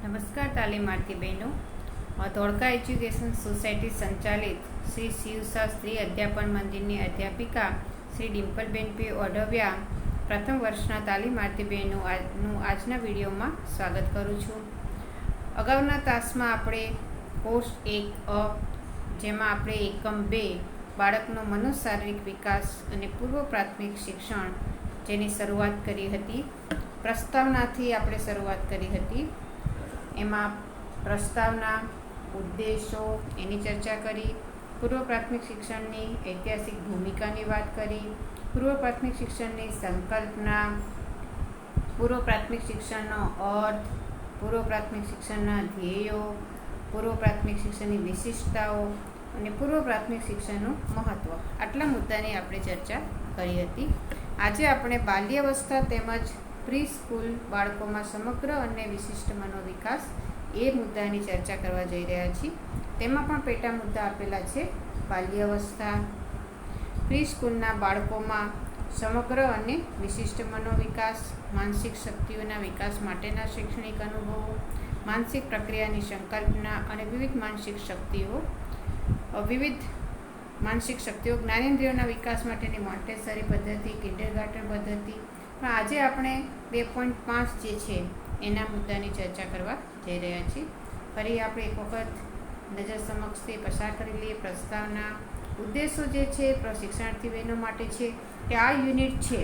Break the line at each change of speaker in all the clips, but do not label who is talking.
નમસ્કાર તાલીમાર્થી બહેનો. Dholka education society સંચાલિત શ્રી શિવશાસ્ત્રી અધ્યાપન મંદિરની અધ્યાપિકા શ્રી ડિમ્પલબેન પી ઓઢવિયા પ્રથમ વર્ષના તાલીમાર્થી બહેનોનું આજના વિડીયોમાં સ્વાગત કરું છું. અગાઉના તાસમાં આપણે કોર્સ 1 જેમાં આપણે એકમ 2 બાળકનો મનોશારીરિક વિકાસ અને પૂર્વ પ્રાથમિક શિક્ષણ જેની શરૂઆત કરી હતી. પ્રસ્તાવનાથી આપણે શરૂઆત કરી હતી. એમાં પ્રસ્તાવના, ઉદ્દેશો એની ચર્ચા કરી, પૂર્વ પ્રાથમિક શિક્ષણની ઐતિહાસિક ભૂમિકાની વાત કરી, પૂર્વ પ્રાથમિક શિક્ષણની સંકલ્પના, પૂર્વ પ્રાથમિક શિક્ષણનો અર્થ, પૂર્વ પ્રાથમિક શિક્ષણના ધ્યેયો, પૂર્વ પ્રાથમિક શિક્ષણની વિશિષ્ટતાઓ અને પૂર્વ પ્રાથમિક શિક્ષણનું મહત્ત્વ, આટલા મુદ્દાની આપણે ચર્ચા કરી હતી. આજે આપણે બાલ્યાવસ્થા તેમજ પ્રી સ્કૂલ બાળકોમાં સમગ્ર અને વિશિષ્ટ મનોવિકાસ એ મુદ્દાની ચર્ચા કરવા જઈ રહ્યા છીએ. તેમાં પણ પેટા મુદ્દા આપેલા છે. બાલ્યાવસ્થા, પ્રી સ્કૂલના બાળકોમાં સમગ્ર અને વિશિષ્ટ મનોવિકાસ, માનસિક શક્તિઓના વિકાસ માટેના શૈક્ષણિક અનુભવો, માનસિક પ્રક્રિયાની સંકલ્પના અને વિવિધ માનસિક શક્તિઓ, જ્ઞાનેન્દ્રિયોના વિકાસ માટેની મોન્ટેસરી પદ્ધતિ, કિન્ડરગાર્ટન પદ્ધતિ. પણ આજે આપણે 2.5 જે છે એના મુદ્દાની ચર્ચા કરવા જઈ રહ્યા છીએ. ફરી આપણે એક વખત નજર સમક્ષથી પસાર કરી લઈએ. પ્રસ્તાવના, ઉદ્દેશો જે છે પ્રશિક્ષણાર્થી બહેનો માટે છે કે આ યુનિટ છે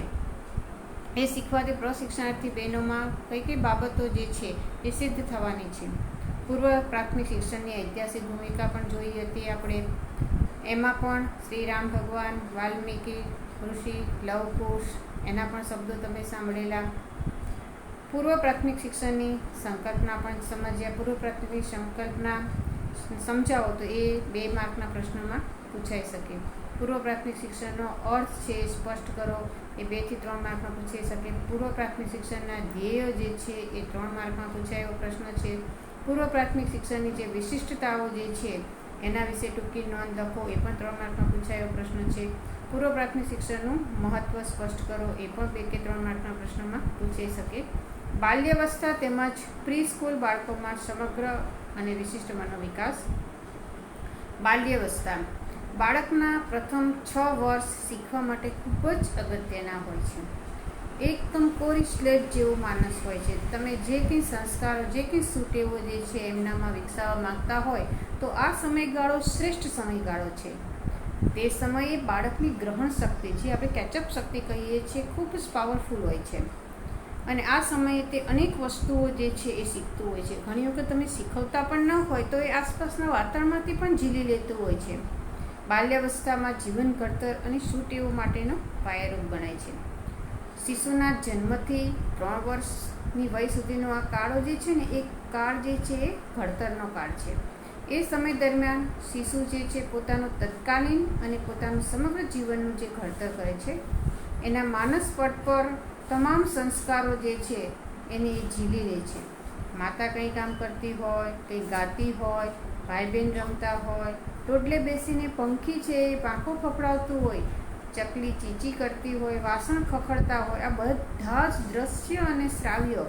એ શીખવાથી પ્રશિક્ષણાર્થી બહેનોમાં કઈ કઈ બાબતો જે છે એ સિદ્ધ થવાની છે. પૂર્વ પ્રાથમિક શિક્ષણની ઐતિહાસિક ભૂમિકા પણ જોઈ હતી આપણે. એમાં પણ શ્રી રામ ભગવાન, વાલ્મીકી ઋષિ, લવકુશ એના પણ શબ્દો તમે સાંભળેલા. પૂર્વ પ્રાથમિક શિક્ષણની સંકલ્પના પણ સમજ્યા. પૂર્વ પ્રાથમિક સંકલ્પના સમજાવો તો એ 2 માર્કના પ્રશ્નોમાં પૂછાઈ શકે. પૂર્વ પ્રાથમિક શિક્ષણનો અર્થ છે એ સ્પષ્ટ કરો, એ 2 થી 3 માર્કમાં પૂછાઈ શકે. પૂર્વ પ્રાથમિક શિક્ષણના ધ્યેયો જે છે એ 3 માર્કમાં પૂછાયો પ્રશ્ન છે. પૂર્વ પ્રાથમિક શિક્ષણની જે વિશિષ્ટતાઓ જે છે એના વિશે ટૂંકી નોંધ લખો, એ પણ 3 માર્કમાં પૂછાયો પ્રશ્ન છે. પૂર્વ પ્રાથમિક શિક્ષણનું મહત્ત્વ સ્પષ્ટ કરો, એ પણ 2 કે 3 માર્કના પ્રશ્નમાં પૂછાઈ શકે. બાલ્યાવસ્થા તેમજ પ્રી સ્કૂલ બાળકોમાં સમગ્ર અને વિશિષ્ટ મનોવિકાસ. બાલ્યાવસ્થા બાળકના પ્રથમ 6 વર્ષ શીખવા માટે ખૂબ જ અગત્યના હોય છે. એકદમ કોરી સ્લેટ જેવો માણસ હોય છે. તમે જે કંઈ સંસ્કારો, જે કંઈ સુટેવો જે છે એમનામાં વિકસાવવા માગતા હોય તો આ સમયગાળો શ્રેષ્ઠ સમયગાળો છે. તે સમયે બાળકની ગ્રહણ શક્તિ, જે આપણે કેચઅપ શક્તિ કહીએ છીએ, ખૂબ જ પાવરફુલ હોય છે. અને આ સમયે તે અનેક વસ્તુઓ જે છે એ શીખતું હોય છે. ઘણી વખત તમે શીખવતા પણ ન હોય તો એ આસપાસના વાતાવરણમાંથી પણ ઝીલી લેતું હોય છે. બાલ્યાવસ્થામાં જીવન ઘડતર અને સુટેવો માટેનો પાયારૂપ ગણાય છે. શિશુના જન્મથી 3 વર્ષની વય સુધીનો આ કાળો જે છે ને એ કાળ જે છે એ ઘડતરનો કાળ છે. એ સમય દરમિયાન શિશુ જે છે પોતાનું તત્કાલીન અને પોતાનું સમગ્ર જીવનનું જે ઘડતર કરે છે, એના માનસ પટ પર તમામ સંસ્કારો જે છે એને એ ઝીલી લે છે. માતા કંઈ કામ કરતી હોય, કંઈ ગાતી હોય, ભાઈ બહેન રમતા હોય, ટોડલે બેસીને પંખી છે એ પાંખો ફફડાવતું હોય, ચકલી ચીચી કરતી હોય, વાસણ ખખડતા હોય, આ બધા જ દ્રશ્ય અને શ્રાવ્ય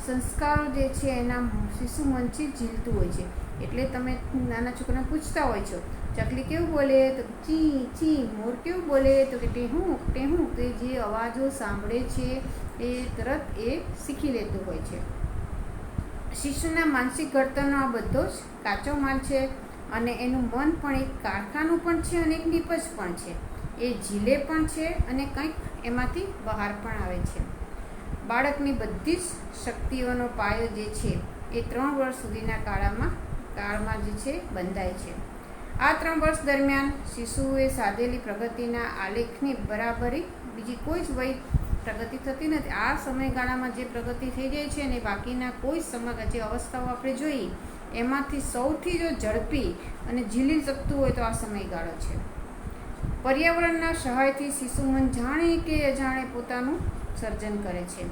સંસ્કારો જે છે એના શિશુ મનથી ઝીલતું હોય છે. એટલે તમે નાના છોકરાને પૂછતા હોય છો, ચકલી કેવું બોલે તો ચી ચી, મોર કેવું બોલે તો કે ટેહું ટેહું. તો જે અવાજો સાંભળે છે એ તરત એ શીખી લેતું હોય છે. શિશુના માનસિક ઘડતરનો આ બધો જ કાચો માલ છે અને એનું મન પણ એક કારખાનું પણ છે અને એક નીપજ પણ છે. એ ઝીલે પણ છે અને કંઈક એમાંથી બહાર પણ આવે છે. બાળકની બધી જ શક્તિઓનો પાયો જે છે એ 3 વર્ષ સુધીના કાળમાં જે છે બંધાય છે. આ 3 વર્ષ દરમિયાન શિશુએ સાધેલી પ્રગતિના આલેખની બરાબરી બીજી કોઈ જ વય પ્રગતિ થતી નથી. આ સમયગાળામાં જે પ્રગતિ થઈ જાય છે ને બાકીના કોઈ જે અવસ્થાઓ આપણે જોઈ એમાંથી સૌથી જો ઝડપી અને ઝીલી શકતું હોય તો આ સમયગાળો છે. પર્યાવરણના સહાયથી શિશુ મન જાણે કે અજાણે પોતાનું સર્જન કરે છે.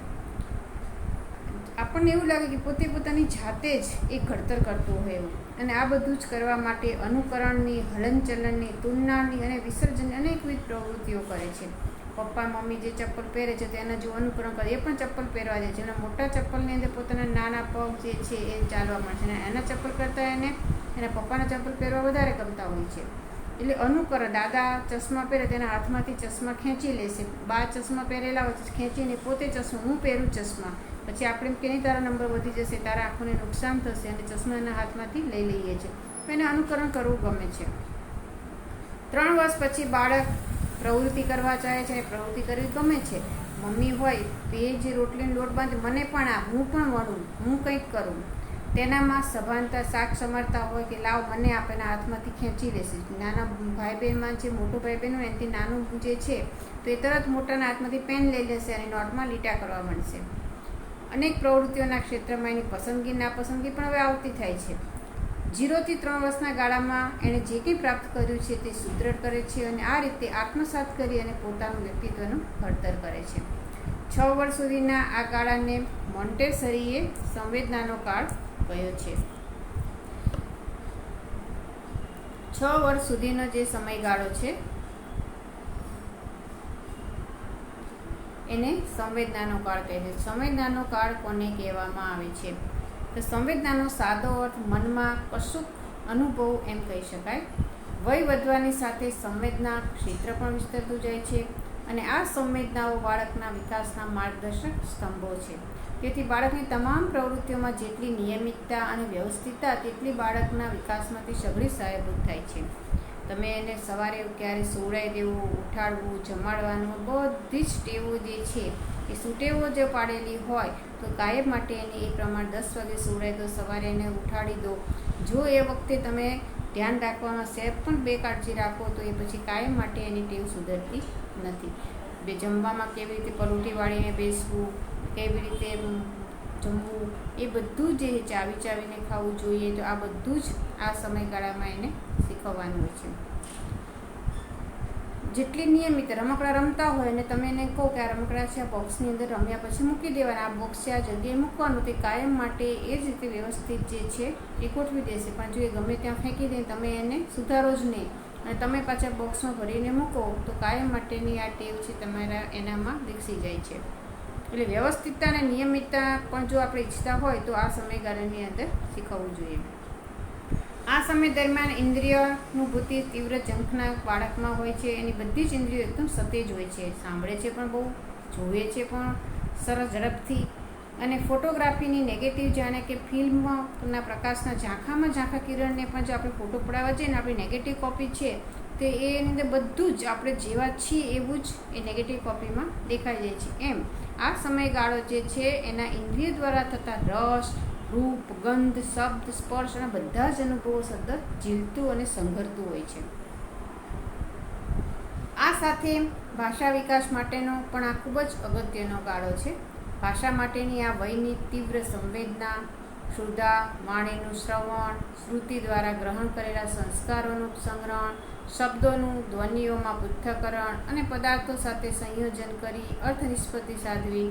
આપણને એવું લાગે કે પોતે પોતાની જાતે જ એ ઘડતર કરતું હોય એવું. અને આ બધું જ કરવા માટે અનુકરણની, હલનચલનની, તુલનાની અને વિસર્જનની અનેકવિધ પ્રવૃત્તિઓ કરે છે. પપ્પા મમ્મી જે ચપ્પલ પહેરે છે તો એના જો અનુકરણ કરે, એ પણ ચપ્પલ પહેરવા જાય છે. એના મોટા ચપ્પલની અંદર પોતાના નાના પગ જે છે એ ચાલવા મળશે, અને એના ચપ્પલ કરતાં એને એના પપ્પાના ચપ્પલ પહેરવા વધારે ગમતા હોય છે. એટલે અનુકરણ. દાદા ચશ્મા પહેરે તેના હાથમાંથી ચશ્મા ખેંચી લેશે, બા ચશ્મા પહેરેલા હોય તો ખેંચીને પોતે ચશ્મા, હું પહેરું ચશ્મા, પછી આપણે એમ કે નહીં તારા નંબર વધી જશે, તારા આંખોને નુકસાન થશે, અને ચશ્મા એના હાથમાંથી લઈ લઈએ છીએ. તો એને અનુકરણ કરવું ગમે છે. 3 વર્ષ પછી બાળક પ્રવૃત્તિ કરવા ચાહે છે, પ્રવૃત્તિ કરવી ગમે છે. મમ્મી હોય તો એ જે રોટલીનો લોટ બાંધે, મને પણ આ, હું પણ વણું, હું કંઈક કરું, તેનામાં સભાનતા. શાક સમારતા હોય કે લાવ મને આપેના હાથમાંથી ખેંચી લેશે. નાના ભાઈ બહેનમાં જે મોટો ભાઈ બહેન હોય એનાથી નાનું જે છે તો એ તરત મોટાના હાથમાંથી પેન લઈ લેશે અને નોટમાં લીટા કરવા માંડશે. અનેક પ્રવૃત્તિઓના ક્ષેત્રમાં એની પસંદગી નાપસંદગી પણ હવે આવતી થાય છે. 0 થી 3 વર્ષના ગાળામાં એણે જે કંઈ પ્રાપ્ત કર્યું છે તે સુદૃઢ કરે છે, અને આ રીતે આત્મસાત કરી અને પોતાનું વ્યક્તિત્વનું ઘડતર કરે છે. 6 વર્ષ સુધીના આ ગાળાને મોન્ટેસરીએ સંવેદનાનો કાળ કહ્યો છે. 6 વર્ષ સુધીનો જે સમયગાળો છે એને સંવેદનાનો કાળ કહે છે. સંવેદનાનો કાળ કોને કહેવામાં આવે છે? તો સંવેદનાનો સાદો અર્થ મનમાં કશુંક અનુભવ એમ કહી શકાય. વય વધવાની સાથે સંવેદના ક્ષેત્ર પણ વિસ્તરતું જાય છે, અને આ સંવેદનાઓ બાળકના વિકાસના માર્ગદર્શક સ્તંભો છે. તેથી બાળકની તમામ પ્રવૃત્તિઓમાં જેટલી નિયમિતતા અને વ્યવસ્થિતતા, તેટલી બાળકના વિકાસમાંથી સઘળી સહાયભૂત થાય છે. તમે એને સવારે ક્યારે સુવડાવી દેવું, ઉઠાડવું, જમાડવાનું, બધી જ ટેવો જે છે એ સુટેવો જે પાડેલી હોય તો કાયમ માટે એને એ પ્રમાણે 10 વાગે સુવડાવી દો, સવારે એને ઉઠાડી દો. જો એ વખતે તમે ધ્યાન રાખવામાં સેબ પણ બેકાળજી રાખો તો એ પછી કાયમ માટે એની ટેવ સુધરતી નથી. જમવામાં કેવી રીતે પરોઠી વાળીને બેસવું, કેવી રીતે જમવું, એ બધું જે ચાવીને ખાવું જોઈએ. તો આ બધું જ આ સમયગાળામાં એને શીખવવાનું હોય છે. જેટલી નિયમિત રમકડા રમતા હોય અને તમે એને કહો કે આ રમકડા છે, આ બોક્સની અંદર રમ્યા પછી મૂકી દેવાના, આ બોક્સ છે આ જગ્યાએ મૂકવાનું, તે કાયમ માટે એ જ રીતે વ્યવસ્થિત જે છે એ ગોઠવી દેશે. પણ જો એ ગમે ત્યાં ફેંકી દે, તમે એને સુધારો જ નહીં અને તમે પાછા બોક્સમાં ભરીને મૂકો તો કાયમ માટેની આ ટેવ છે તમારા એનામાં વિકસી જાય છે. એટલે વ્યવસ્થિતતા અને નિયમિતતા પણ જો આપણે ઈચ્છતા હોય તો આ સમયગાળાની અંદર શીખવવું જોઈએ. આ સમય દરમિયાન ઇન્દ્રિયાનુભૂતિ તીવ્ર ઝંખના બાળકમાં હોય છે. એની બધી જ ઇન્દ્રિયો એકદમ સતેજ હોય છે. સાંભળે છે પણ બહુ, જુએ છે પણ સરસ ઝડપથી. અને ફોટોગ્રાફીની નેગેટિવ, જાણે કે ફિલ્મના પ્રકાશના ઝાંખા કિરણને પણ જો આપણે ફોટો પડાવવા જઈએ ને, આપણી નેગેટિવ કોપી છે તે એની અંદર બધું જ આપણે જેવા છીએ એવું જ એ નેગેટિવ કોપીમાં દેખાઈ જાય છે. એમ આ સમયગાળો જે છે એના ઇન્દ્રિય દ્વારા થતા રસ, રૂપ, ગંધ, શબ્દ, સ્પર્શ અને બધા જ અનુભવો સતત જીલતું અને સંઘરતું હોય છે. આ સાથે ભાષા વિકાસ માટેનો પણ આ ખૂબ જ અગત્યનો ગાળો છે. ભાષા માટેની આ વયની તીવ્ર સંવેદના, ક્ષુધા, વાણીનું શ્રવણ, શ્રુતિ દ્વારા ગ્રહણ કરેલા સંસ્કારોનું સંગ્રહણ, શબ્દોનું ધ્વનિઓમાં પૃથ્થકરણ અને પદાર્થો સાથે સંયોજન કરી અર્થ નિષ્પત્તિ સાધવી,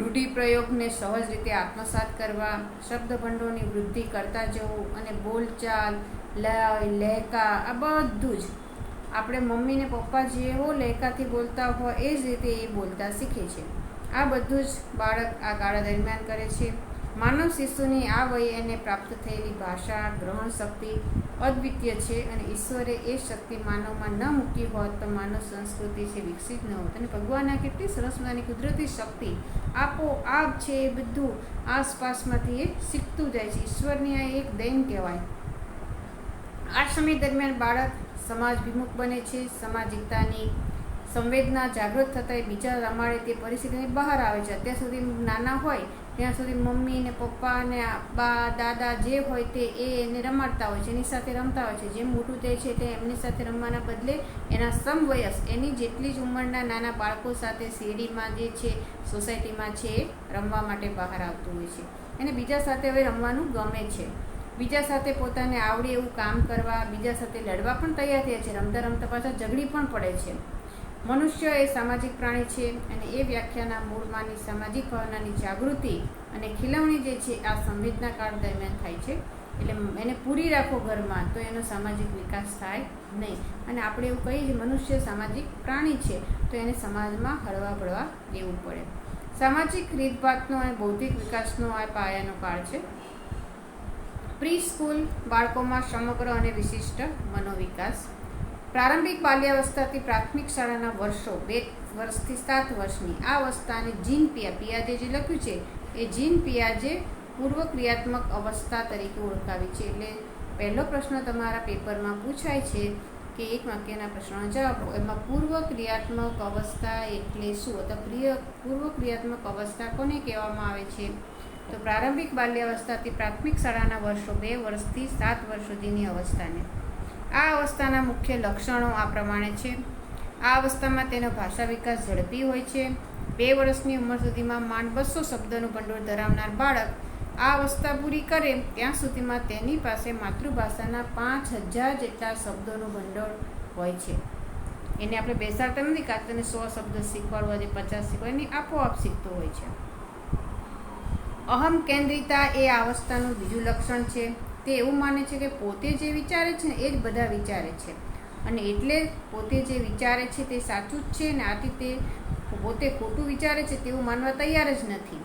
રૂઢિપ્રયોગને સહજ રીતે આત્મસાત કરવા, શબ્દભંડોળની વૃદ્ધિ કરતા જવું અને બોલચાલ, લય, લહેકા, આ બધું જ આપણે મમ્મી ને પપ્પા જેવો લહેકાથી બોલતા હોય એ જ રીતે એ બોલતા શીખે છે. આ બધું જ બાળક આ ગાળા દરમિયાન કરે છે. માનવ શિશુની આ વયે એને પ્રાપ્ત થયેલી ભાષા ગ્રહણ શક્તિ અદ્વિતીય છે, અને ઈશ્વરે એ શક્તિ માનવમાં ન મૂકી હોત તો માનવ સંસ્કૃતિ છે વિકસિત ન હોત. અને ભગવાનના કેટલી સરસ મજાની કુદરતી શક્તિ આપોઆપ છે, એ બધું આસપાસમાંથી એ શીખતું જાય છે. ઈશ્વરની આ એક દેન કહેવાય. આ સમય દરમિયાન બાળક સમાજભિમુખ બને છે. સામાજિકતાની સંવેદના જાગૃત થતાં એ બીજા રમાડે તે પરિસ્થિતિની બહાર આવે છે. અત્યાર સુધી નાના હોય ત્યાં સુધી મમ્મી ને પપ્પા ને બા દાદા જે હોય તે એને રમાડતા હોય છે, એની સાથે રમતા હોય છે. જેમ મોટું થાય છે તે એમની સાથે રમવાના બદલે એના સમવયસ એની જેટલી જ ઉંમરના નાના બાળકો સાથે શેરીમાં જે છે, સોસાયટીમાં છે, એ રમવા માટે બહાર આવતું હોય છે. એને બીજા સાથે હવે રમવાનું ગમે છે. બીજા સાથે પોતાને આવડે એવું કામ કરવા, બીજા સાથે લડવા પણ તૈયાર થયા છે. રમતા રમતા પાછા ઝઘડી પણ પડે છે. મનુષ્ય એ સામાજિક પ્રાણી છે, અને એ વ્યાખ્યાના મૂળમાંની સામાજિક ભાવનાની જાગૃતિ અને ખીલવણી જે છે આ સંવેદના કાળ દરમિયાન થાય છે. એટલે એને પૂરી રાખો ઘરમાં તો એનો સામાજિક વિકાસ થાય નહીં. અને આપણે એવું કહીએ છીએ મનુષ્ય સામાજિક પ્રાણી છે, તો એને સમાજમાં હળવા ભળવા દેવું પડે. સામાજિક રીતભાતનો અને બૌદ્ધિક વિકાસનો આ પાયાનો કાળ છે. પ્રી સ્કૂલ બાળકોમાં સમગ્ર અને વિશિષ્ટ મનોવિકાસ. પ્રારંભિક બાલ્યાવસ્થાથી પ્રાથમિક શાળાના વર્ષો 2 વર્ષથી 7 વર્ષની આ અવસ્થાને જીન પિયાજે જે લખ્યું છે એ જીન પિયાજે પૂર્વ ક્રિયાત્મક અવસ્થા તરીકે ઓળખાવી છે. એટલે પહેલો પ્રશ્ન તમારા પેપરમાં પૂછાય છે કે એક વાક્યના પ્રશ્નનો જવાબ એમાં પૂર્વ ક્રિયાત્મક અવસ્થા એટલે શું, તો પૂર્વ ક્રિયાત્મક અવસ્થા કોને કહેવામાં આવે છે? તો પ્રારંભિક બાલ્યાવસ્થાથી પ્રાથમિક શાળાના વર્ષો 2 વર્ષથી 7 વર્ષ સુધીની અવસ્થાને. આ અવસ્થાના મુખ્ય લક્ષણો આ પ્રમાણે છે. આ અવસ્થામાં તેનો ભાષા વિકાસ ઝડપી હોય છે. 2 વર્ષની ઉંમર સુધીમાં માંડ 200 શબ્દોનું ભંડોળ ધરાવનાર બાળક આ અવસ્થા પૂરી કરે ત્યાં સુધીમાં તેની પાસે માતૃભાષાના 5000 જેટલા શબ્દોનું ભંડોળ હોય છે. એને આપણે બેસાડતા નથી કાં તેને 100 શબ્દ શીખવાડવા જે 50 શીખવાડે એની આપોઆપ શીખતો હોય છે. અહમ કેન્દ્રિતા એ આ અવસ્થાનું બીજું લક્ષણ છે. તે એવું માને છે કે પોતે જે વિચારે છે ને એ જ બધા વિચારે છે, અને એટલે પોતે જે વિચારે છે તે સાચું જ છે, અને આથી તે પોતે ખોટું વિચારે છે તેવું માનવા તૈયાર જ નથી.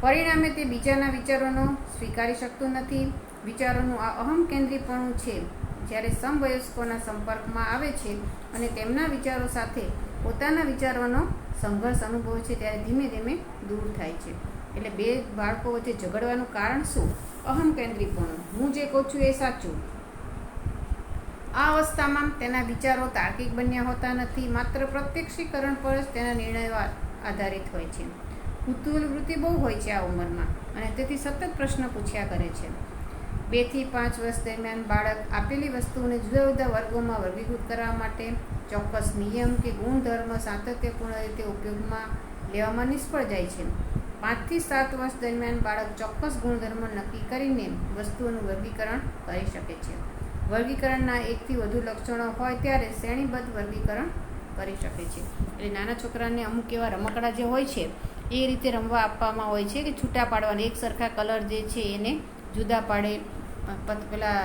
પરિણામે તે બીજાના વિચારોનો સ્વીકારી શકતું નથી. વિચારોનું આ અહમ કેન્દ્રીપણું છે જ્યારે સમવયસ્કોના સંપર્કમાં આવે છે અને તેમના વિચારો સાથે પોતાના વિચારોનો સંઘર્ષ અનુભવે છે ત્યારે ધીમે ધીમે દૂર થાય છે. એટલે 2 બાળકો વચ્ચે ઝઘડવાનું કારણ શું? અહમ કેન્દ્રીપણું, હું જે કહું છું એ સાચું. આ અવસ્થામાં તેના વિચારો તાર્કિક બન્યા હોતા નથી, માત્ર પ્રત્યક્ષીકરણ પર જ તેના નિર્ણયો આધારિત હોય છે. કુતૂહલ વૃત્તિ બહુ હોય છે આ ઉંમરમાં, અને તેથી સતત પ્રશ્ન પૂછ્યા કરે છે. 2 થી 5 વર્ષ દરમિયાન બાળક આપેલી વસ્તુઓને જુદા જુદા વર્ગોમાં વર્ગીકૃત કરવા માટે ચોક્કસ નિયમ કે ગુણધર્મ સાતત્યપૂર્ણ રીતે ઉપયોગમાં લેવામાં નિષ્ફળ જાય છે. 5 થી 7 વર્ષ દરમિયાન બાળક ચોક્કસ ગુણધર્મો નક્કી કરીને વસ્તુઓનું વર્ગીકરણ કરી શકે છે. વર્ગીકરણના 1 થી વધુ લક્ષણો હોય ત્યારે શ્રેણીબદ્ધ વર્ગીકરણ કરી શકે છે. એટલે નાના છોકરાને અમુક એવા રમકડા જે હોય છે એ રીતે રમવા આપવામાં હોય છે કે છૂટા પાડવાના, એક સરખા કલર જે છે એને જુદા પાડે. પેલા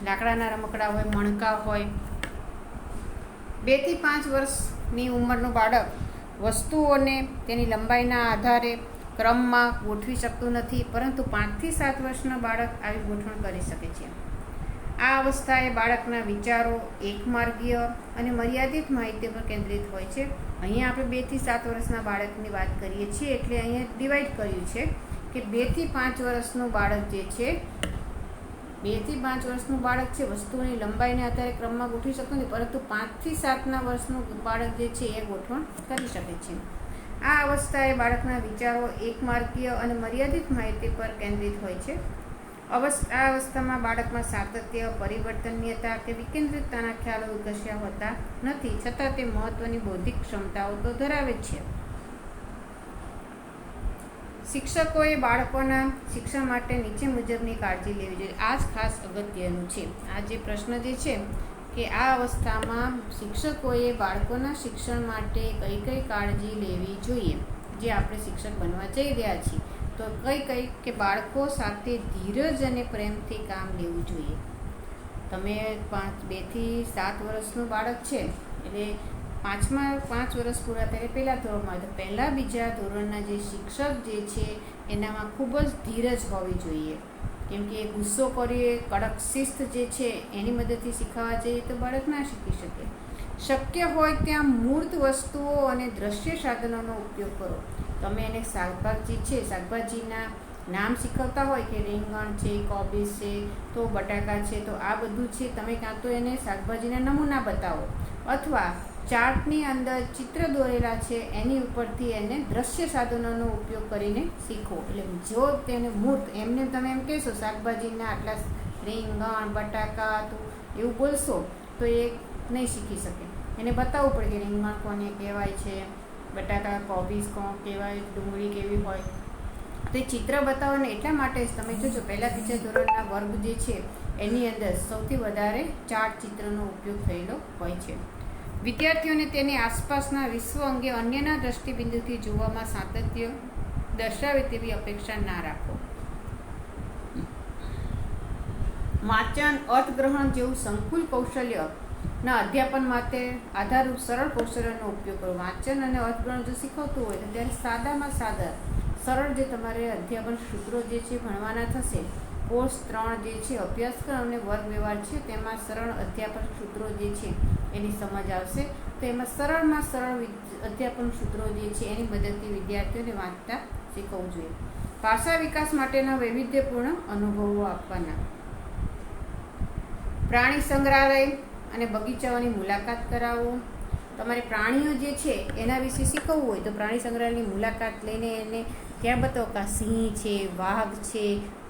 લાકડાના રમકડા હોય, મણકા હોય. 2 થી 5 વર્ષની ઉંમરનું બાળક વસ્તુઓને તેની લંબાઈના આધારે ક્રમમાં ગોઠવી શકતું નથી, પરંતુ 5 થી 7 વર્ષના બાળક આવી ગોઠવણ કરી શકે છે. આ અવસ્થાએ બાળકના વિચારો એકમાર્ગીય અને મર્યાદિત માહિતી પર કેન્દ્રિત હોય છે. અહીંયા આપણે 2 થી 7 વર્ષના બાળકની વાત કરીએ છીએ, એટલે અહીંયા ડિવાઈડ કર્યું છે કે 2 થી 5 વર્ષનું બાળક જે છે 2 થી 5 વર્ષનું બાળક છે વસ્તુઓની લંબાઈને આધારે ક્રમમાં ગોઠવી શકતું નથી, પરંતુ 5 થી 7ના વર્ષનું બાળક જે છે એ ગોઠવણ કરી શકે છે. આ અવસ્થાએ બાળકના વિચારો એકમાર્ગીય અને મર્યાદિત માહિતી પર કેન્દ્રિત હોય છે. આ અવસ્થામાં બાળકમાં સાતત્ય, પરિવર્તનીયતા કે વિકેન્દ્રિતતાના ખ્યાલો વિકસ્યા હોતા નથી, છતાં તે મહત્વની બૌદ્ધિક ક્ષમતાઓ તો ધરાવે જ છે. શિક્ષકોએ બાળકોના શિક્ષણ માટે નીચે મુજબની કાળજી લેવી જોઈએ. આ જ ખાસ અગત્યનું છે. આ જે પ્રશ્ન જે છે કે આ અવસ્થામાં શિક્ષકોએ બાળકોના શિક્ષણ માટે કઈ કઈ કાળજી લેવી જોઈએ, જે આપણે શિક્ષક બનવા જઈ રહ્યા છીએ, તો કઈ કે બાળકો સાથે ધીરજ અને પ્રેમથી કામ લેવું જોઈએ. તમે 2 થી 7 વર્ષનું બાળક છે એટલે 5 વર્ષ પૂરા ત્યારે પહેલા ધોરણમાં, તો પહેલાં બીજા ધોરણના જે શિક્ષક જે છે એનામાં ખૂબ જ ધીરજ હોવી જોઈએ. કેમ કે ગુસ્સો કરીએ, કડક શિસ્ત જે છે એની મદદથી શીખવવા જઈએ તો બાળક ના શીખી શકે. શક્ય હોય ત્યાં મૂર્ત વસ્તુઓ અને દ્રશ્ય સાધનોનો ઉપયોગ કરો. તમે એને શાકભાજી છે, શાકભાજીના નામ શીખવતા હોય કે રીંગણ છે, કોબીજ છે, તો બટાકા છે, તો આ બધું છે તમે કાં તો એને શાકભાજીના નમૂના બતાવો, અથવા ચાર્ટની અંદર ચિત્ર દોરેલા છે એની ઉપરથી એને દ્રશ્ય સાધનોનો ઉપયોગ કરીને શીખો. એટલે જો તેને મૂર્ત એમને તમે એમ કહેશો શાકભાજીના આટલા રીંગણ, બટાકા, તો એવું બોલશો તો એ નહીં શીખી શકે. એને બતાવવું પડે કે રીંગણ કોને કહેવાય છે, બટાકા કોબીજ કોણ કહેવાય, ડુંગળી કેવી હોય. તો એ ચિત્ર બતાવવાને એટલા માટે જ તમે જોજો પહેલાં બીજા ધોરણના વર્ગ જે છે એની અંદર સૌથી વધારે ચાર્ટ ચિત્રનો ઉપયોગ થયેલો હોય છે. વિદ્યાર્થીઓને તેની આસપાસના વિશ્વ અંગે અન્યના દ્રષ્ટિબિંદુથી જોવામાં સાતત્ય દર્શાવે તેવી અપેક્ષા ના રાખો. વાંચન, અર્થગ્રહણ જેવું સંકુલ કૌશલ્યના અધ્યાપન માટે આધારરૂપ સરળ કૌશલ્યનો ઉપયોગ કરો. વાંચન અને અર્થગ્રહણ જો શીખવતું હોય તો ત્યારે સાદામાં સાદા સરળ જે તમારે અધ્યાપન સૂત્રો જે છે ભણવાના થશે. કોર્સ 3 જે છે અભ્યાસક્રમ અને વર્ગ વ્યવહાર છે તેમાં સરળ અધ્યાપન સૂત્રો જે છે એની સમજ આવશે. તો એમાં સરળમાં સરળ અધ્યાપન સૂત્રો જે છે એની મદદથી વિદ્યાર્થીઓને વાંચતા શીખવવું જોઈએ. ભાષા વિકાસ માટેના વૈવિધ્યપૂર્ણ અનુભવો આપવાના. પ્રાણી સંગ્રહાલય અને બગીચાઓની મુલાકાત કરાવો. તમારે પ્રાણીઓ જે છે એના વિશે શીખવવું હોય તો પ્રાણી સંગ્રહાલયની મુલાકાત લઈને એને ત્યાં બતાવો કે સિંહ છે, વાઘ છે,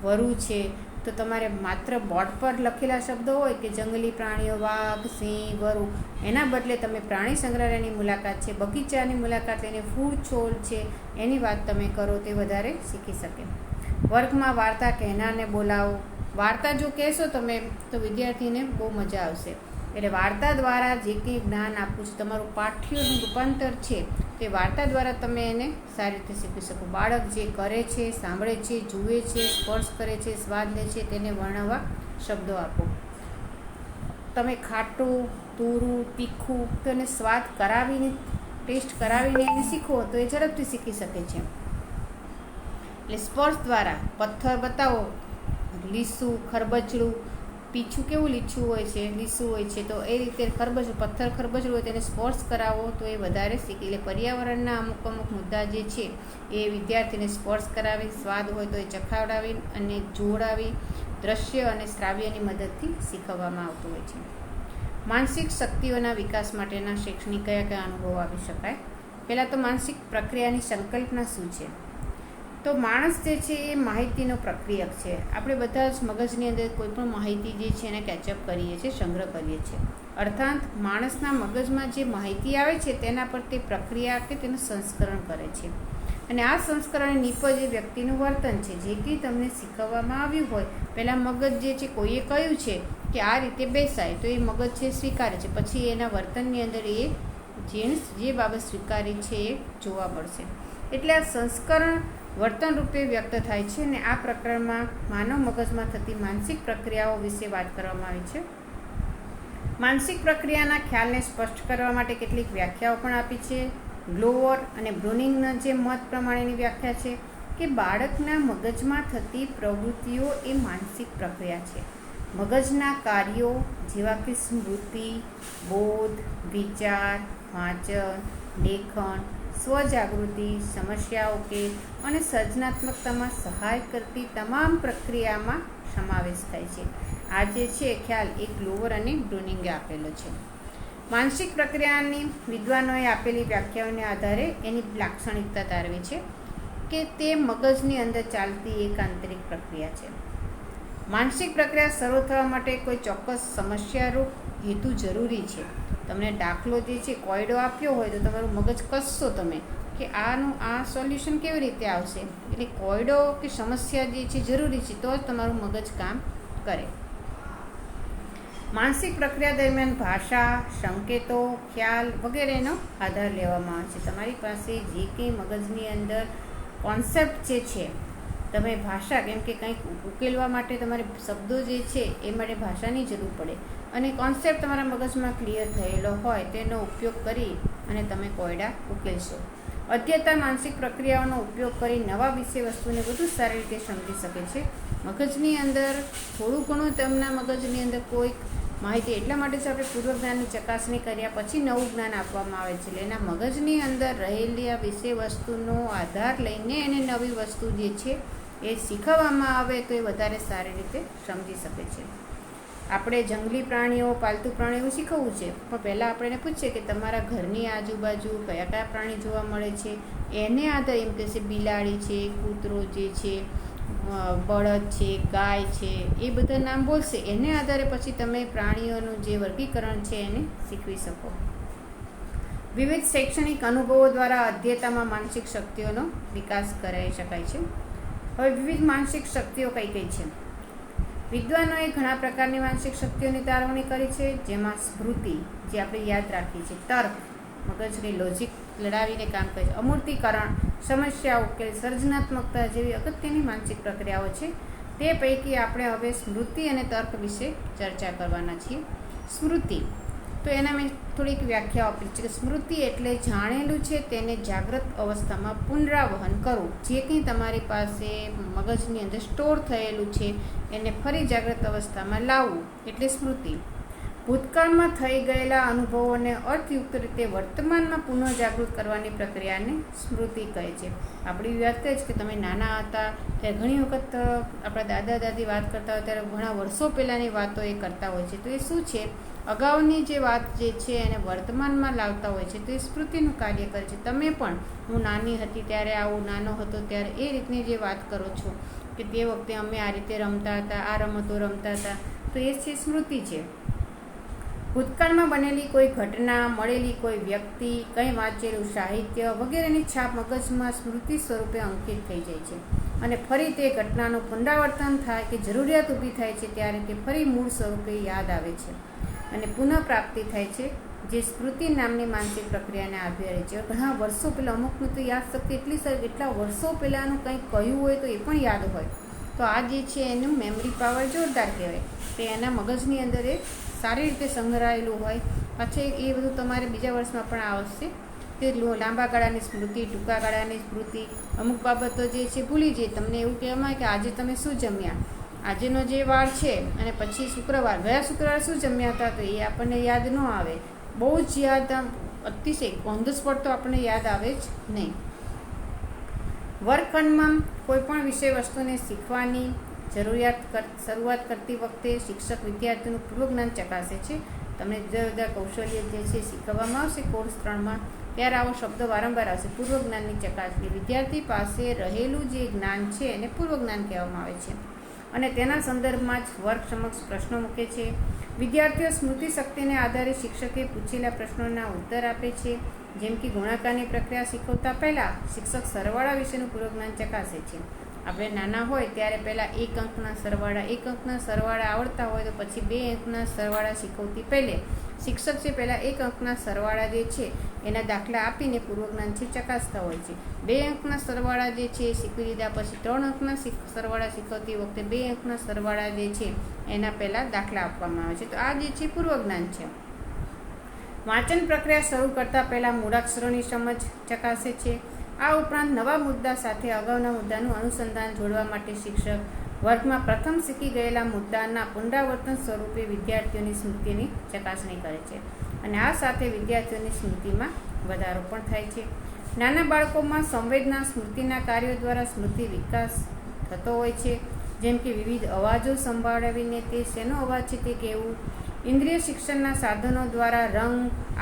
વરુ છે. તો તમારે માત્ર બોર્ડ પર લખેલા શબ્દો હોય કે જંગલી પ્રાણીઓ વાઘ, સિંહ, વરુ, એના બદલે તમે પ્રાણી સંગ્રહાલયની મુલાકાત છે, બગીચાની મુલાકાત લઈને ફૂલ છોડ છે એની વાત તમે કરો તે વધારે શીખી શકે. વર્ગમાં વાર્તા કહેનારને બોલાવો. વાર્તા જો કહેશો તમે તો વિદ્યાર્થીને બહુ મજા આવશે. એટલે વાર્તા દ્વારા જે કંઈ જ્ઞાન આપવું છે, તમારું પાઠ્યનું રૂપાંતર છે તે વાર્તા દ્વારા તમે એને સારી રીતે શીખી શકો. બાળક જે કરે છે, સાંભળે છે, જુએ છે, સ્પર્શ કરે છે, સ્વાદ લે છે તેને વર્ણવવા શબ્દો આપો. તમે ખાટું, તુરું, તીખું તો એને સ્વાદ કરાવીને, ટેસ્ટ કરાવીને એને શીખવો તો એ ઝડપથી શીખી શકે છે. એટલે સ્પર્શ દ્વારા પથ્થર બતાવો, લીસું, ખરબચડું, પીછું કેવું લીછું હોય છે, લીસું હોય છે, તો એ રીતે પથ્થર ખરબચડું હોય તેને સ્પર્શ કરાવો તો એ વધારે શીખી. એટલે પર્યાવરણના અમુક મુદ્દા જે છે એ વિદ્યાર્થીને સ્પર્શ કરાવી, સ્વાદ હોય તો એ ચખાવડાવી અને જોડાવી દ્રશ્ય અને શ્રાવ્યની મદદથી શીખવવામાં આવતું હોય છે. માનસિક શક્તિઓના વિકાસ માટેના શૈક્ષણિક કયા અનુભવો આપી શકાય? પહેલાં તો માનસિક પ્રક્રિયાની સંકલ્પના શું છે? તો માણસ જે છે એ માહિતીનો પ્રક્રિયક છે. આપણે બધા જ મગજની અંદર કોઈ પણ માહિતી જે છે એને કેચઅપ કરીએ છીએ, સંગ્રહ કરીએ છીએ. અર્થાત માણસના મગજમાં જે માહિતી આવે છે તેના પર તે પ્રક્રિયા કે તેનું સંસ્કરણ કરે છે. અને આ સંસ્કરણ નીપજ એ વ્યક્તિનું વર્તન છે. જે કંઈ તમને શીખવવામાં આવ્યું હોય, પહેલાં મગજ જે છે કોઈએ કહ્યું છે કે આ રીતે બેસાય તો એ મગજ છે સ્વીકારે છે. પછી એના વર્તનની અંદર એ જે બાબત સ્વીકારી છે એ જોવા મળશે. એટલે આ સંસ્કરણ વર્તન રૂપે વ્યક્ત થાય છે. અને આ પ્રકરણમાં માનવ મગજમાં થતી માનસિક પ્રક્રિયાઓ વિશે વાત કરવામાં આવી છે. માનસિક પ્રક્રિયાના ખ્યાલને સ્પષ્ટ કરવા માટે કેટલીક વ્યાખ્યાઓ પણ આપી છે. ગ્લોવર અને બ્રુનિંગના જે મત પ્રમાણેની વ્યાખ્યા છે કે બાળકના મગજમાં થતી પ્રવૃત્તિઓ એ માનસિક પ્રક્રિયા છે. મગજના કાર્યો જેવા કે સ્મૃતિ, બોધ, વિચાર, વાંચન, લેખન, સ્વજાગૃતિ, સમસ્યા ઉકેલ અને સર્જનાત્મકતામાં સહાય કરતી તમામ પ્રક્રિયામાં સમાવેશ થાય છે. આ જે છે ખ્યાલ એ ગ્લોવર અને બ્રુનિંગે આપેલો છે. માનસિક પ્રક્રિયાની વિદ્વાનોએ આપેલી વ્યાખ્યાઓને આધારે એની લાક્ષણિકતા તારવી છે કે તે મગજની અંદર ચાલતી એક આંતરિક પ્રક્રિયા છે. માનસિક પ્રક્રિયા શરૂ થવા માટે કોઈ ચોક્કસ સમસ્યારૂપ હેતુ જરૂરી છે. તમને દાખલો જે છે કોયડો આપ્યો હોય તો તમારું મગજ કસશો તમે કે આનું આ સોલ્યુશન કેવી રીતે આવશે. એટલે કોયડો કે સમસ્યા જે છે જરૂરી છે તો જ તમારું મગજ કામ કરે. માનસિક પ્રક્રિયા દરમિયાન ભાષા, સંકેતો, ખ્યાલ વગેરેનો આધાર લેવામાં આવે છે. તમારી પાસે જે કંઈ મગજની અંદર કોન્સેપ્ટ જે છે, તમે ભાષા, કેમ કે કંઈક ઉકેલવા માટે તમારે શબ્દો જે છે એ માટે ભાષાની જરૂર પડે અને કોન્સેપ્ટ તમારા મગજમાં ક્લિયર થયેલો હોય તેનો ઉપયોગ કરી અને તમે કોયડા ઉકેલશો. અધ્યતા માનસિક પ્રક્રિયાઓનો ઉપયોગ કરી નવા વિષય વસ્તુને વધુ સારી રીતે સમજી શકે છે. મગજની અંદર થોડું ઘણું તેમના મગજની અંદર કોઈક માહિતી એટલા માટે જ આપણે પૂર્વજ્ઞાનની ચકાસણી કર્યા પછી નવું જ્ઞાન આપવામાં આવે છે. એટલે એના મગજની અંદર રહેલી આ વિષય વસ્તુનો આધાર લઈને એને નવી વસ્તુ જે છે એ શીખવવામાં આવે તો એ વધારે સારી રીતે સમજી શકે છે. આપણે જંગલી પ્રાણીઓ, પાલતુ પ્રાણીઓ શીખવવું છે પણ પહેલાં આપણે એને પૂછીએ કે તમારા ઘરની આજુબાજુ કયા કયા પ્રાણી જોવા મળે છે. એને આધારે એમ કહેશે બિલાડી છે, કૂતરો જે છે, બળદ છે, ગાય છે, એ બધા નામ બોલશે. એને આધારે પછી તમે પ્રાણીઓનું જે વર્ગીકરણ છે એને શીખવી શકો. વિવિધ શૈક્ષણિક અનુભવો દ્વારા અધ્યતામાં માનસિક શક્તિઓનો વિકાસ કરાવી શકાય છે. હવે વિવિધ માનસિક શક્તિઓ કઈ કઈ છે? વિદ્વાનોએ ઘણા પ્રકારની માનસિક શક્તિઓની તારવણી કરી છે. જેમાં સ્મૃતિ, જે આપણે યાદ રાખીએ છીએ, તર્ક, મગજની લોજિક લડાવીને કામ કરે છે. અમૂર્તીકરણ, સમસ્યા ઉકેલ, સર્જનાત્મકતા જેવી અગત્યની માનસિક પ્રક્રિયાઓ છે. તે પૈકી આપણે હવે સ્મૃતિ અને તર્ક વિશે ચર્ચા કરવાના છીએ. સ્મૃતિ, તો એના મેં થોડીક વ્યાખ્યા આપી છે કે સ્મૃતિ એટલે જાણેલું છે તેને જાગ્રત અવસ્થામાં પુનરાવહન કરવું. જે કંઈ તમારી પાસે મગજની અંદર સ્ટોર થયેલું છે એને ફરી જાગ્રત અવસ્થામાં લાવવું એટલે સ્મૃતિ. ભૂતકાળમાં થઈ ગયેલા અનુભવોને અર્થયુક્ત રીતે વર્તમાનમાં પુનઃજાગૃત કરવાની પ્રક્રિયાને સ્મૃતિ કહે છે. આપણી વાત કહે છે કે તમે નાના હતા ત્યારે ઘણી વખત આપણા દાદા દાદી વાત કરતા હોય ત્યારે ઘણા વર્ષો પહેલાંની વાતો એ કરતા હોય છે. તો એ શું છે, અગાઉની જે વાત જે છે એને વર્તમાનમાં લાવતા હોય છે. તો એ સ્મૃતિનું કાર્ય કરે છે. તમે પણ હું નાની હતી ત્યારે આવું, નાનો હતો ત્યારે એ રીતની જે વાત કરો છો કે તે વખતે અમે આ રીતે રમતા હતા, આ રમતો રમતા હતા, તો એ છે સ્મૃતિ છે. ભૂતકાળમાં બનેલી કોઈ ઘટના, મળેલી કોઈ વ્યક્તિ, કંઈ વાંચેલું સાહિત્ય વગેરેની છાપ મગજમાં સ્મૃતિ સ્વરૂપે અંકિત થઈ જાય છે અને ફરી તે ઘટનાનું પુનરાવર્તન થાય કે જરૂરિયાત ઊભી થાય છે ત્યારે તે ફરી મૂળ સ્વરૂપે યાદ આવે છે અને પુનઃપ્રાપ્તિ થાય છે, જે સ્મૃતિ નામની માનસિક પ્રક્રિયાને આધારે છે. ઘણા વર્ષો પહેલાં અમુકનું તો યાદશક્તિ એટલી સારી, એટલા વર્ષો પહેલાંનું કંઈક કહ્યું હોય તો એ પણ યાદ હોય. તો આ જે છે એનું મેમરી પાવર જોરદાર કહેવાય. તે એના મગજની અંદર એ સારી રીતે સંગ્રહાયેલું હોય. પછી એ બધું તમારે બીજા વર્ષમાં પણ આવશે. તે લાંબા ગાળાની સ્મૃતિ, ટૂંકા ગાળાની સ્મૃતિ, અમુક બાબતો જે છે ભૂલી જાય. તમને એવું કહેવામાં આવે કે આજે તમે શું જમ્યા, આજનો જે વાર છે અને પછી શુક્રવાર, ગયા શુક્રવારે શું જમ્યા હતા, તો એ આપણને યાદ ન આવે. બહુ જ યાદ, અતિશય ઓન ધ સ્પોટ તો આપણને યાદ આવે જ નહીં. વર્ગખંડમાં કોઈ પણ વિષય વસ્તુને શીખવાની શરૂઆત કરતી વખતે શિક્ષક વિદ્યાર્થીનું પૂર્વજ્ઞાન ચકાસે છે. તમને જુદા જુદા કૌશલ્ય જે છે શીખવવામાં આવશે કોર્સ 3માં, ત્યારે આવો શબ્દ વારંવાર આવશે. પૂર્વજ્ઞાનની ચકાસણી, વિદ્યાર્થી પાસે રહેલું જે જ્ઞાન છે એને પૂર્વજ્ઞાન કહેવામાં આવે છે અને તેના સંદર્ભમાં જ વર્ગ સમક્ષ પ્રશ્નો મૂકે છે. વિદ્યાર્થીઓ સ્મૃતિ શક્તિને આધારે શિક્ષકે પૂછેલા પ્રશ્નોના ઉત્તર આપે છે. જેમ કે ગુણાકારની પ્રક્રિયા શીખવતા પહેલાં શિક્ષક સરવાળા વિશેનું પૂર્વજ્ઞાન ચકાસે છે. આપણે નાના હોય ત્યારે પહેલાં 1 અંકના સરવાળા આવડતા હોય તો પછી 2 અંકના સરવાળા શીખવતી પહેલે શિક્ષક છે પહેલાં 1 અંકના સરવાળા જે છે એના દાખલા આપીને પૂર્વજ્ઞાન છે ચકાસતા હોય છે. 2 અંકના સરવાળા જે છે એ શીખવી લીધા પછી 3 અંકના સરવાળા શીખવતી વખતે 2 અંકના સરવાળા જે છે એના પહેલાં દાખલા આપવામાં આવે છે. તો આ જે છે પૂર્વજ્ઞાન છે. વાંચન પ્રક્રિયા શરૂ કરતાં પહેલાં મૂળાક્ષરોની સમજ ચકાસે છે. આ ઉપરાંત નવા મુદ્દા સાથે અગાઉના મુદ્દાનું અનુસંધાન જોડવા માટે શિક્ષક વર્ગમાં પ્રથમ શીખી ગયેલા મુદ્દાના પુનરાવર્તન સ્વરૂપે વિદ્યાર્થીઓની સ્મૃતિની ચકાસણી કરે છે અને આ સાથે વિદ્યાર્થીઓની સ્મૃતિમાં વધારો પણ થાય છે. નાના બાળકોમાં સંવેદના સ્મૃતિના કાર્યો દ્વારા સ્મૃતિ વિકાસ થતો હોય છે. જેમ કે વિવિધ અવાજો સંભાળવીને તે શેનો અવાજ છે તે કહેવું, ઇન્દ્રિય શિક્ષણના સાધનો દ્વારા રંગ,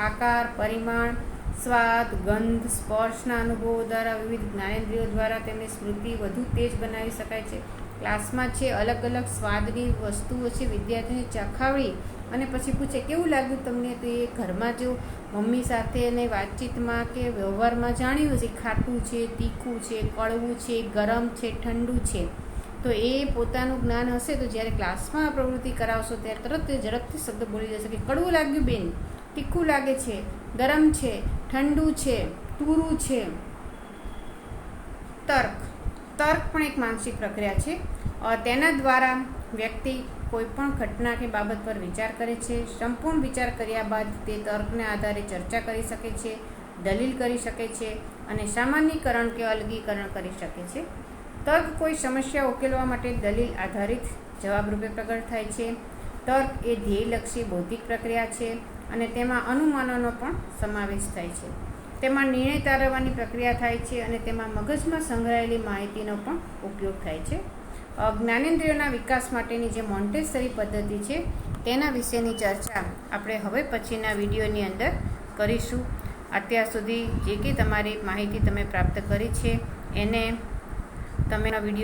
આકાર, પરિમાણ, સ્વાદ, ગંધ, સ્પર્શના અનુભવો દ્વારા વિવિધ જ્ઞાનેન્દ્રિયો દ્વારા તેમની સ્મૃતિ વધુ તેજ બનાવી શકાય છે. ક્લાસમાં છે અલગ અલગ સ્વાદની વસ્તુઓ છે વિદ્યાર્થીને ચાખાવડી અને પછી પૂછે કેવું લાગ્યું તમને, તો એ ઘરમાં જો મમ્મી સાથેની વાતચીતમાં કે વ્યવહારમાં જાણ્યું છે ખાટું છે, તીખું છે, કડવું છે, ગરમ છે, ઠંડુ છે, તો એ પોતાનું જ્ઞાન હશે તો જ્યારે ક્લાસમાં પ્રવૃત્તિ કરાવશો ત્યારે તરત ઝડપથી શબ્દ બોલી જશે કે કડવું લાગ્યું બેન, તીખું લાગે છે, ગરમ છે, ઠંડુ છે, તુરું છે. તર્ક પણ એક માનસિક પ્રક્રિયા છે. તેના દ્વારા વ્યક્તિ કોઈ પણ ઘટના કે બાબત પર વિચાર કરે છે. સંપૂર્ણ વિચાર કર્યા બાદ તે તર્કને આધારે ચર્ચા કરી શકે છે, દલીલ કરી શકે છે અને સામાન્યીકરણ કે અલગીકરણ કરી શકે છે. તર્ક કોઈ સમસ્યા ઉકેલવા માટે દલીલ આધારિત જવાબરૂપે પ્રગટ થાય છે. તર્ક એ ધ્યેયલક્ષી બૌદ્ધિક પ્રક્રિયા છે અને તેમાં અનુમાનોનો પણ સમાવેશ થાય છે. તેમાં નિર્ણય તારવવાની પ્રક્રિયા થાય છે અને તેમાં મગજમાં સંગ્રહાયેલી માહિતીનો પણ ઉપયોગ થાય છે. જ્ઞાનેન્દ્રિયોના વિકાસ માટેની જે મોન્ટેસરી પદ્ધતિ છે તેના વિશેની ચર્ચા આપણે હવે પછીના વિડીયોની અંદર કરીશું. અત્યાર સુધી જે કંઈ તમારી માહિતી તમે પ્રાપ્ત કરી છે એને તમે વિડીયો